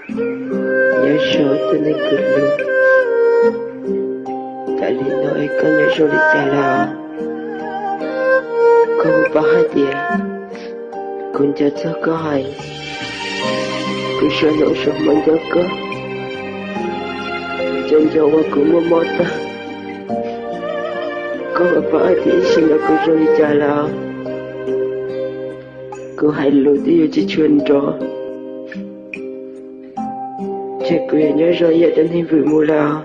nhớ số tôi nên cứ luôn tại vì nói có nhớ số đi trả là có một bao hai tiền cũng cho có hay cứ số nổ số mình cho có chân cho qua cũng một mốt ta có một bao hai tiền xin là cứ số đi trả là cứ hay lưu đi chỉ chuyên trò chắc cứ nhớ rồi giờ đến hình vừa mua là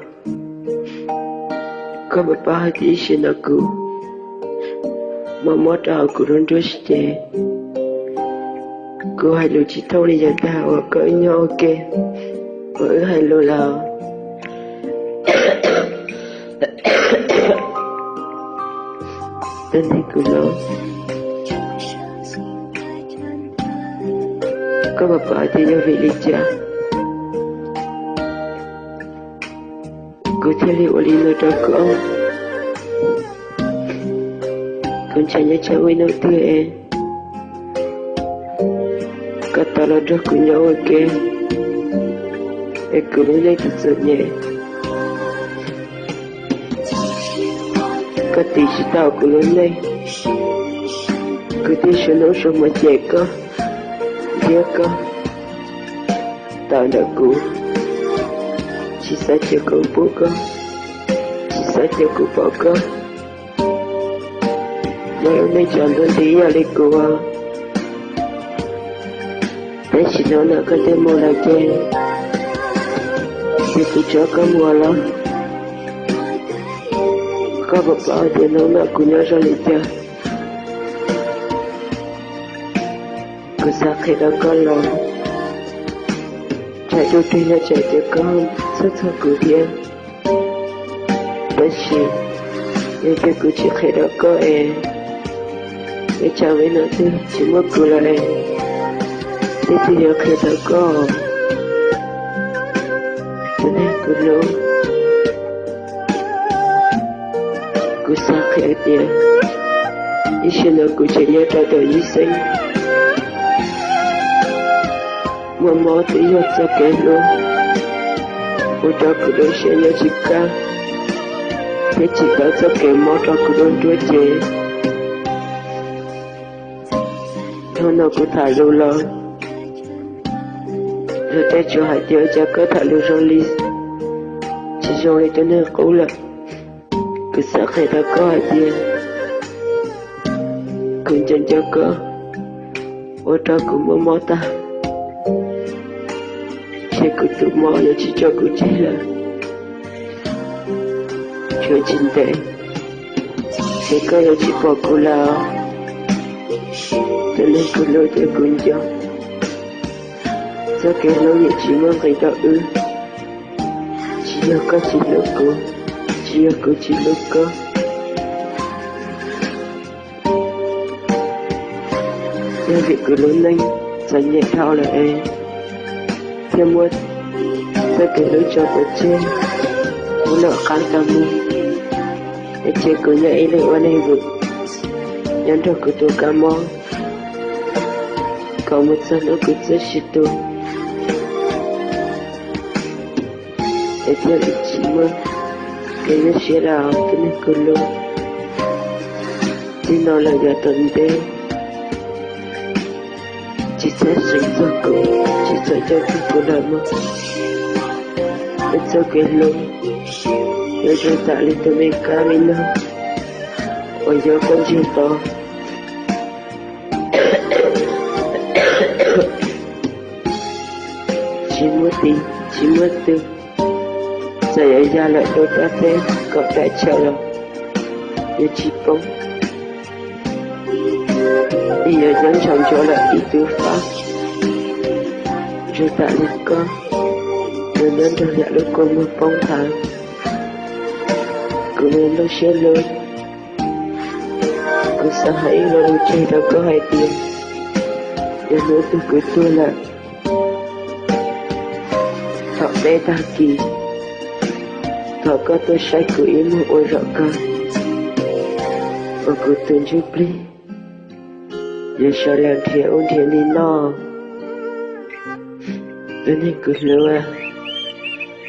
có một bao hai tiền xin là cứ mà mất đầu của nó rất trẻ cô hay lưu chỉ thâu đi giờ ta hoặc cỡ nhau ok với hay lưu là tên này của nó có một bảo thì nhau vị lý cha cô theo liệu lý nó cho cô con trai nhớ cháu với nó tươi cả ta là rất của nhau ok em cứ lấy thật sự nhẹ cả tỷ sĩ tao của lớn này cứ tí số nó số mà trẻ có ghé có tao đã cũ chỉ sẽ chờ cậu bố có chỉ sẽ chờ cậu bỏ có mà hôm nay chọn đơn tí nhà đi cô à để chỉ nói là có thể mua lại chơi thì cứ cho có mua lắm có một bao thì nó là của nhau ra lịch chơi cứ xa khi đó có lòng chạy đôi tuy là chạy tới con rất thật của thiên bất chỉ nhưng cái cứ chỉ khi đó có để chào với nó chứ chỉ mất cứ lại thế thì giờ khi đó có thế này cứ lâu cứ xa khi tiền ý xin nó cứ chỉ nhớ ra đời ý sinh mà mò tí nhớ cho kẻ luôn ôi cho cứ đôi xe nhớ chỉ ca thế chỉ có cho kẻ mò cho cứ đôi chúa chế thôi nó cứ thả lâu lo rồi tay cho hai tiêu cho có thả lâu trong ly chỉ trong ly cho nên cũ là cứ sợ khi ta có hai tiêu cứ chân cho có ôi cho cũng mò mò ta sẽ cứ tự mò nó chỉ cho cứ chỉ là chưa chính tệ sẽ có là chỉ bỏ cô là cho nên cứ lôi cho cứ cho do cái lối như chỉ mong người ta chỉ là có chỉ là cô chỉ là cô chỉ là có nên việc cứ lớn lên dành nhẹ thao là theo mua theo cái lối cho của trên muốn nợ khăn ta mua để chơi cứ nhảy lên qua đây vực nhắn cho cứ tôi cá mò có một giờ nữa cứ rất shit tôi để theo lịch chỉ mơ cái nó sẽ là cái này cứ luôn thì nó là giờ tuần đêm chỉ sẽ sinh ra cậu chỉ sẽ cho tôi của làm mơ để cho cái luôn để cho ta lên tôi mấy cá mình nữa ôi giờ con chưa to chỉ muốn từ giờ ấy ra lại đôi ta thế cậu tại chờ rồi để chỉ bóng bây giờ dẫn chồng cho lại đi tư pháp rồi tại lên con rồi nên tôi lại đôi con một bóng tháng cứ nên nó sẽ lớn cứ sao hãy là đồ chơi đâu có hai tiền để nữa tôi cứ tôi lại họ bé ta kỳ họ có tôi sai cứ ý một ôi rõ con và cứ tên giúp đi giờ sao làm thiệt ôn thiệt đi nó Venez keluar,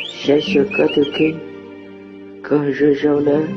saya suka tukang kau rejaulah